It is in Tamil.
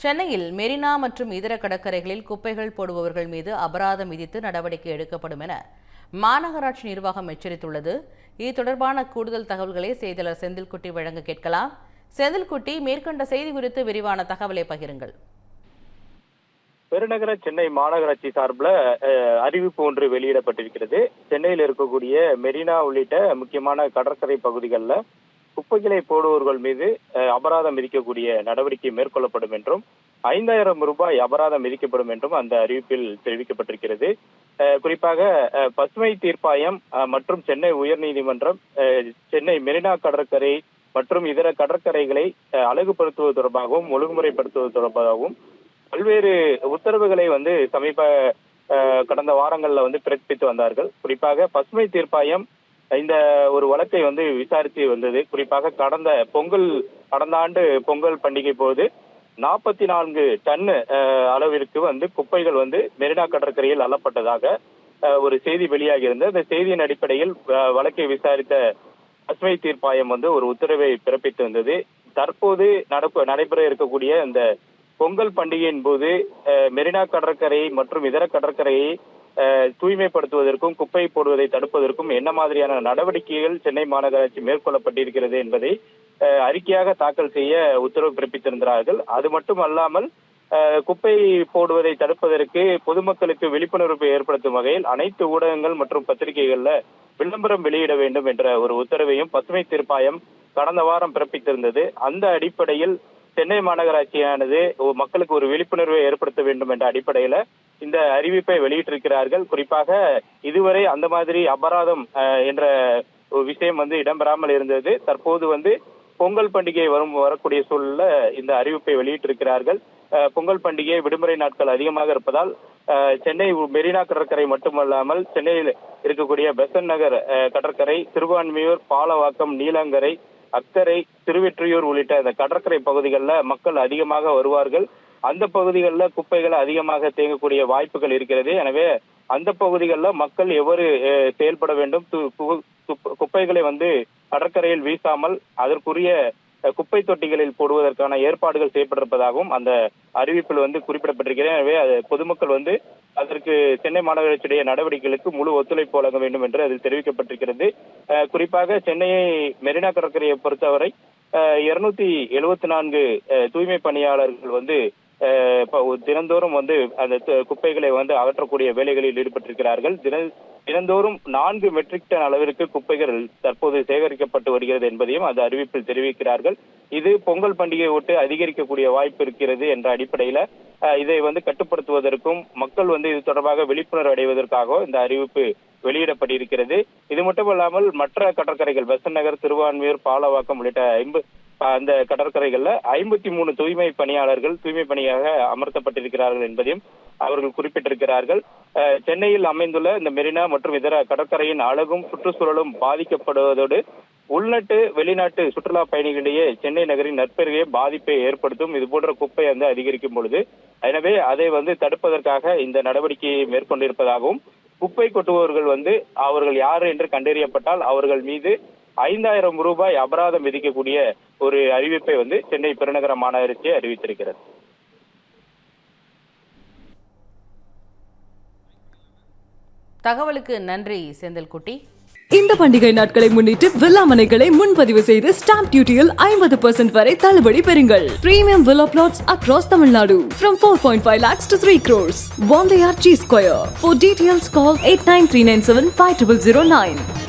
சென்னையில் மெரினா மற்றும் இதர கடற்கரைகளில் குப்பைகள் போடுபவர்கள் மீது அபராதம் விதித்து நடவடிக்கை எடுக்கப்படும் என மாநகராட்சி நிர்வாகம் எச்சரித்துள்ளது. இது தொடர்பான கூடுதல் தகவல்களை செய்தியாளர் செந்தில்குட்டி வழங்க கேட்கலாம். செந்தில்குட்டி, மேற்கொண்ட செய்தி குறித்து விரிவான தகவலை பகிருங்கள். பெருநகர சென்னை மாநகராட்சி சார்பில் அறிவிப்பு ஒன்று வெளியிடப்பட்டிருக்கிறது. சென்னையில் இருக்கக்கூடிய மெரினா உள்ளிட்ட முக்கியமான கடற்கரை பகுதிகளில் குப்பைகளை போடுவோர்கள் மீது அபராதம் விதிக்கக்கூடிய நடவடிக்கை மேற்கொள்ளப்படும் என்றும் 5000 ரூபாய் அபராதம் விதிக்கப்படும் என்றும் அந்த அறிவிப்பில் தெரிவிக்கப்பட்டிருக்கிறது. குறிப்பாக பசுமை தீர்ப்பாயம் மற்றும் சென்னை உயர்நீதிமன்றம் சென்னை மெரினா கடற்கரை மற்றும் இதர கடற்கரைகளை அழகுபடுத்துவது தொடர்பாகவும் ஒழுங்குமுறைப்படுத்துவது தொடர்பாகவும் பல்வேறு உத்தரவுகளை கடந்த வாரங்கள்ல பிறப்பித்து வந்தார்கள். குறிப்பாக பசுமை தீர்ப்பாயம் இந்த ஒரு வழக்கை விசாரித்து வந்தது. குறிப்பாக கடந்த ஆண்டு பொங்கல் பண்டிகை போது 44 டன் அளவிற்கு குப்பைகள் மெரினா கடற்கரையில் அள்ளப்பட்டதாக ஒரு செய்தி வெளியாகி இருந்தது. அந்த செய்தியின் அடிப்படையில் வழக்கை விசாரித்த பசுமை தீர்ப்பாயம் ஒரு உத்தரவை பிறப்பித்து வந்தது. தற்போது நடைபெற இருக்கக்கூடிய அந்த பொங்கல் பண்டிகையின் போது மெரினா கடற்கரை மற்றும் இதர கடற்கரையை தூய்மைப்படுத்துவதற்கும் குப்பை போடுவதை தடுப்பதற்கும் என்ன மாதிரியான நடவடிக்கைகள் சென்னை மாநகராட்சி மேற்கொள்ளப்பட்டிருக்கிறது என்பதை அறிக்கையாக தாக்கல் செய்ய உத்தரவு பிறப்பித்திருந்தார்கள். அது மட்டும் அல்லாமல் குப்பை போடுவதை தடுப்பதற்கு பொதுமக்களுக்கு விழிப்புணர்வு ஏற்படுத்தும் வகையில் அனைத்து ஊடகங்கள் மற்றும் பத்திரிகைகள்ல விளம்பரம் வெளியிட வேண்டும் என்ற ஒரு உத்தரவையும் பசுமை தீர்ப்பாயம் கடந்த வாரம் பிறப்பித்திருந்தது. அந்த அடிப்படையில் சென்னை மாநகராட்சியானது மக்களுக்கு ஒரு விழிப்புணர்வை ஏற்படுத்த வேண்டும் என்ற அடிப்படையில இந்த அறிவிப்பை வெளியிட்டிருக்கிறார்கள். குறிப்பாக இதுவரை அந்த மாதிரி அபராதம் என்ற விஷயம் இடம்பெறாமல் இருந்தது. தற்போது பொங்கல் பண்டிகை வரக்கூடிய சூழல்ல இந்த அறிவிப்பை வெளியிட்டிருக்கிறார்கள். பொங்கல் பண்டிகை விடுமுறை நாட்கள் அதிகமாக இருப்பதால் சென்னை மெரினா கடற்கரை மட்டுமல்லாமல் சென்னையில் இருக்கக்கூடிய பெசன்ட் நகர் கடற்கரை, திருவான்மியூர், பாலவாக்கம், நீலாங்கரை, அக்கரை, திருவெற்றியூர் உள்ளிட்ட இந்த கடற்கரை பகுதிகளில் மக்கள் அதிகமாக வருவார்கள். அந்த பகுதிகளில் குப்பைகள் அதிகமாக தேங்கக்கூடிய வாய்ப்புகள் இருக்கிறது. எனவே அந்த பகுதிகளில் மக்கள் எவ்வாறு செயல்பட வேண்டும், குப்பைகளை கடற்கரையில் வீசாமல் அதற்குரிய குப்பை தொட்டிகளில் போடுவதற்கான ஏற்பாடுகள் செய்யப்பட்டிருப்பதாகவும் அந்த அறிவிப்பில் குறிப்பிடப்பட்டிருக்கிறது. எனவே பொதுமக்கள் அதற்கு சென்னை மாநகராட்சியுடைய நடவடிக்கைகளுக்கு முழு ஒத்துழைப்பு வழங்க வேண்டும் என்று அதில் தெரிவிக்கப்பட்டிருக்கிறது. குறிப்பாக சென்னையை மெரினா கடற்கரையை பொறுத்தவரை 274 தூய்மை பணியாளர்கள் தினந்தோறும் அந்த குப்பைகளை அகற்றக்கூடிய வேலைகளில் ஈடுபட்டிருக்கிறார்கள். தினந்தோறும் 4 மெட்ரிக் டன் அளவிற்கு குப்பைகள் தற்போது சேகரிக்கப்பட்டு வருகிறது என்பதையும் அந்த அறிவிப்பில் தெரிவிக்கிறார்கள். இது பொங்கல் பண்டிகையை ஒட்டு அதிகரிக்கக்கூடிய வாய்ப்பு இருக்கிறது என்ற அடிப்படையில இதை கட்டுப்படுத்துவதற்கும் மக்கள் இது தொடர்பாக விழிப்புணர்வு அடைவதற்காக இந்த அறிவிப்பு வெளியிடப்பட்டிருக்கிறது. இது மட்டுமல்லாமல் மற்ற கடற்கரைகள் பெசன்ட் நகர், திருவான்மியூர், பாலவாக்கம் உள்ளிட்ட அந்த கடற்கரைகள்ல 53 தூய்மை பணியாளர்கள் தூய்மை பணியாக அமர்த்தப்பட்டிருக்கிறார்கள் என்பதையும் அவர்கள் குறிப்பிட்டிருக்கிறார்கள். சென்னையில் அமைந்துள்ள இந்த மெரினா மற்றும் இதர கடற்கரையின் அழகும் சுற்றுச்சூழலும் பாதிக்கப்படுவதோடு உள்நாட்டு வெளிநாட்டு சுற்றுலா பயணிகளிடையே சென்னை நகரின் நற்பெருகை பாதிப்பை ஏற்படுத்தும் இது போன்ற குப்பை அதிகரிக்கும் பொழுது, எனவே அதை தடுப்பதற்காக இந்த நடவடிக்கையை மேற்கொண்டிருப்பதாகவும் குப்பை கொட்டுபவர்கள் அவர்கள் யார் என்று கண்டறியப்பட்டால் அவர்கள் மீது 5000 ரூபாய் அபராதம் விதிக்கக்கூடிய ஒரு அறிவிப்பை சென்னை பெருநகர மாநகராட்சி அறிவித்திருக்கிறது. தகவலுக்கு நன்றி செந்தில்குட்டி. இந்த பண்டிகை நாட்களை முன்னிட்டு வில்லா மனைகளை முன்பதிவு செய்து ஸ்டாம்ப் டியூட்டியில் 50% வரை தள்ளுபடி பெறுங்கள். Premium villa plots across Tamil Nadu from 4.5 lakhs to 3 crores. One layer G Square. For details call 8939750009.